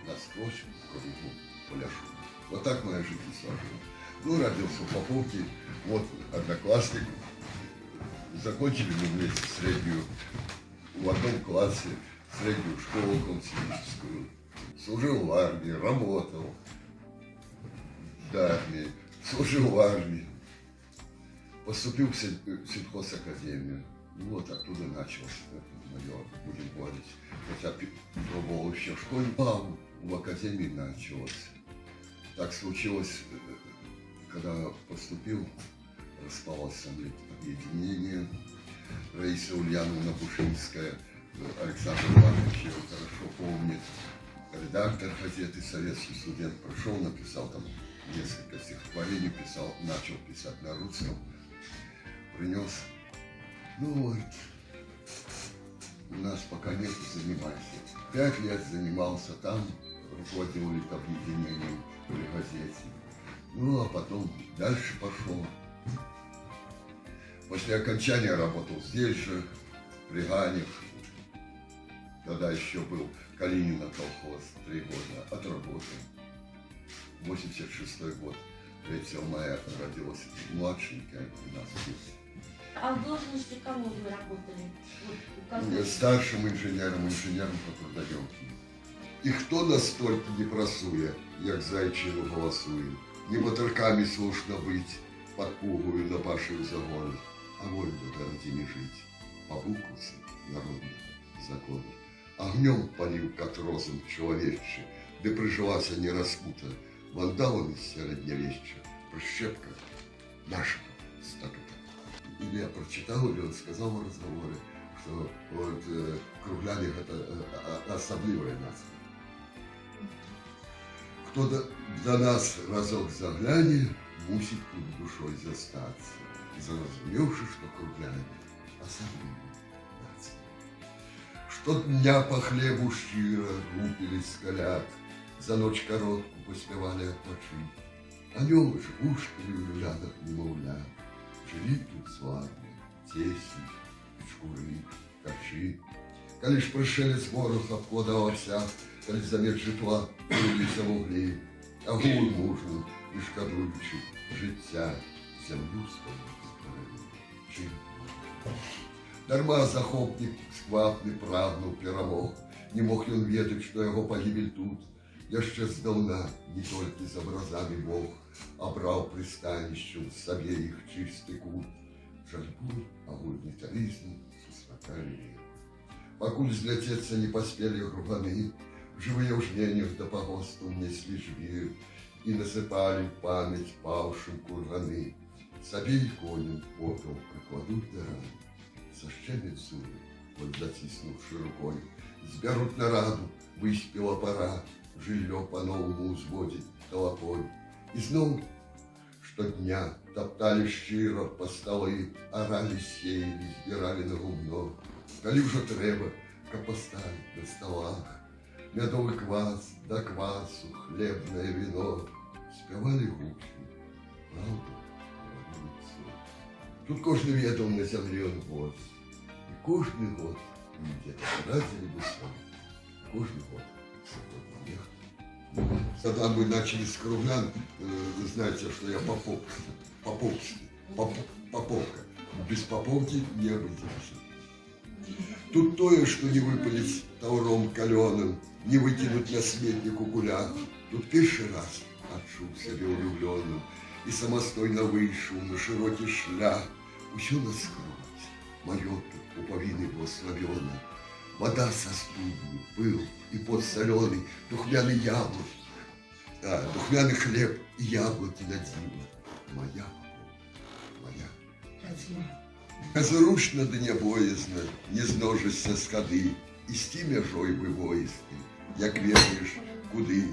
насквозь кругу поляшу. Вот так моя жизнь сложилась. Ну, родился в Поповке, вот одноклассник. Закончили мы вместе среднюю, в одном классе, среднюю школу комсомольскую. Служил в армии, работал до армии, служил в армии. Поступил в сельхозакадемию. Ну вот оттуда началось мое, будем говорить. Хотя пробовал еще в школе, а в академии началось. Так случилось, когда поступил, распалось объединение. Раиса Ульяновна Бушинская, Александр Иванович его хорошо помнит, редактор газеты «Советский студент», прошел, написал там несколько стихотворений, писал, начал писать на русском, принес. Ну вот, у нас пока нет, занимайся. 5 лет занимался там, руководил объединением при газете. Ну а потом дальше пошел. После окончания работал здесь же, при Ганях. Тогда еще был Калинина колхоз, 3 года, отработал. 86-й год, 3 мая родилась младшенькая у нас здесь. А в должности кого вы работали? Вот, старшим инженером по трудоемке. І хто на стольки не прасує, як зайчину голосує, не батарками слушно быть, под пугою на паших загонах, а вольно городине жить, по буквам народных законов. Огнем полил, как розум человече, да прижилась не распута, вандалами середневечча, прищепка нашего статута. Или я прочитал, или он сказал в разговоре, что вот кругляник это особливая нация. Кто до нас разок загляне, мусит тут душой застаться, заразумевши, что кругляне особливая нация. Что дня по хлебу щиро рупились скалят, за ночь коротку поспевали отпочить. Анёлы ж ушкали в люлянах немовлят, жили тут славно, тесні, шкури, харчі. Коли ж пришелець ворог обкладав овся, коли замість житла вилися вуглі, а гул мужу, і шкодуючи життя, землю свою. Дарма захопник сквапний прагнув перемог, не мог ён ведаць, што яго пагібель тут. Яшчэ здаўна не толькі з абразамі Бог абраў прыстанішчу сабе іх чысты кут. Жальбу, агульнітарызм сустракалі іх. Пакуль зляцецца не паспелі груганы, жывыя ў жменях да пагосту неслі жвір і насыпалі ў памяць паўшым курганы. Сабе і коням попел прыкладуць да раны. Сашчэмяць зубы, вот заціснуўшы рукой, збяруць нараду, выспела пора, жыллё по-новому узводзіць талакой. І зноў штодня топтали шчыра па сталы, аралі, сеялі, збіралі на гумно. Калі ўжо трэба, каб паставіць на сталах мядовы квас, да квасу, хлебнае віно, спявалі гучні, праўду, радуецца. Тут кожны ведаў на зямлі ён год, і кожны год ідзе радзілі бы сон, кожны год сьогодні нехто. Когда мы начали с круглян, вы знаете, что я поповский, поповка. Без поповки не обойдешься. Тут тое, что не выпалить тауром каленым, не выкинуть на сметнику гуля. Тут первый раз отчув себе улюбленным и самостойно вышел на широкий шлях. Усё наскрозь, мое тут пуповины благословенно. Вода со студни, пыл и пот соленый, духмяный яблок, духмяный хлеб и яблоки на диво. Моя, моя. Безручно да небоязно, не зножишься з ходи, і з ті межой вивоїсти, як ведаєш, куди.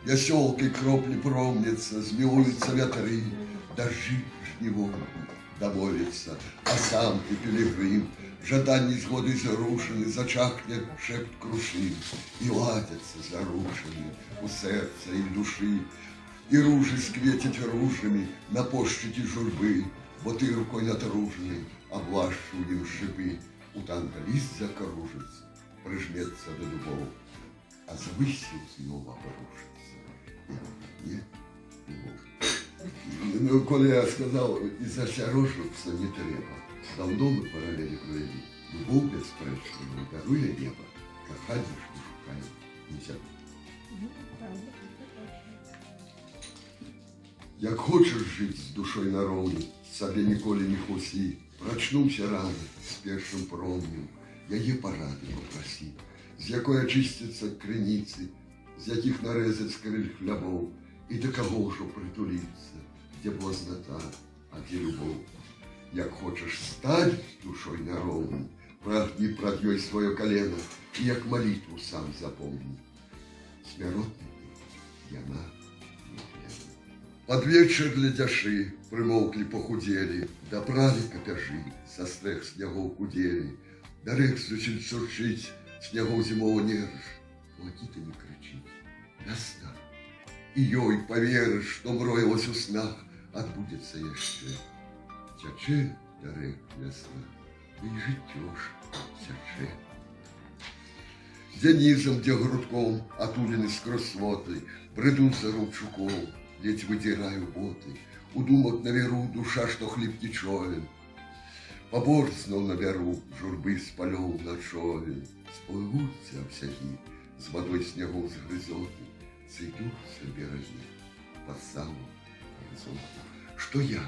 Веселкой кроплі промняться, змілуються вятри, дожди жнивом доводится, а сам ты пилигрим, жаданні згоди зарушены, зачахне шепт крушин, і ладяться зарушені у серця і душі, і ружі скветять ружами на пощаті журби, бо ти рукой натружений облащу їм шипи, у танка ліст закружиться, прижметься до дубов, а звысіў знова парушыцца. Не, ну, коли я сказал, и засярожиться не треба. Давно мы параллели провели. Любовь беспречную дарує небо, кохання ж не шукає нельзя. Як хочеш жити з душою на ровні, собі ніколи не хусі, прочнувся рано з першим промнем, яє поради попроси, з якої очистяться криниці, з яких нарезать скриль хлябов, і до кого ж притулиться, де блазнота, а де любов. Як хочеш стать душою на ровні, прагни пред ёй свое колено, и як молитву сам запомни. Смиротный ты, яна нетленно. Под вечер ледяши примолкли, похудели, добрали копяжи, со стрех снегов кудели, до рек зачали сурчить, снегов зимового не рж, плаки-то не кричить, весна. И ёй поверишь, что мроилась у снах, отбудется еще. Тяче до рек весна. И житёж сяче. Где низом, где грудком, отулены сквозь своты, бреду за рубчуком, ледь выдираю боты. У думок на веру душа, что хлеб не човен. Поборзнул на веру журбы с полёв на човен. Сплывутся обсяги, с водой снегов с грызоты, сойдутся береги по самому горизонту. Что я,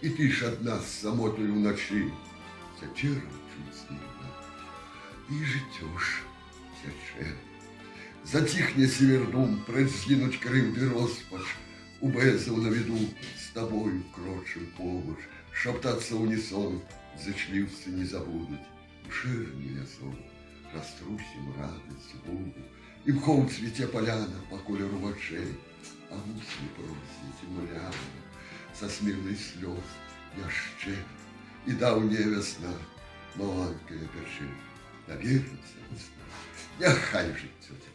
и ты ж одна с самотою в ночи, тяче чуть снега, и житёж тяче. Затихне севердум, прозгинуть кривды роспач, у бездну на виду с тобою крочим побач, шептаться в унисон, зачливцы не забудут, в ширне лесом, раструсим радость буду, и в холм цвете поляна по колеру вочей, а мусли просить муляна, со смирных слез яще. И давняя весна, маланкая печаль, довериться весна, няхай жить тетя.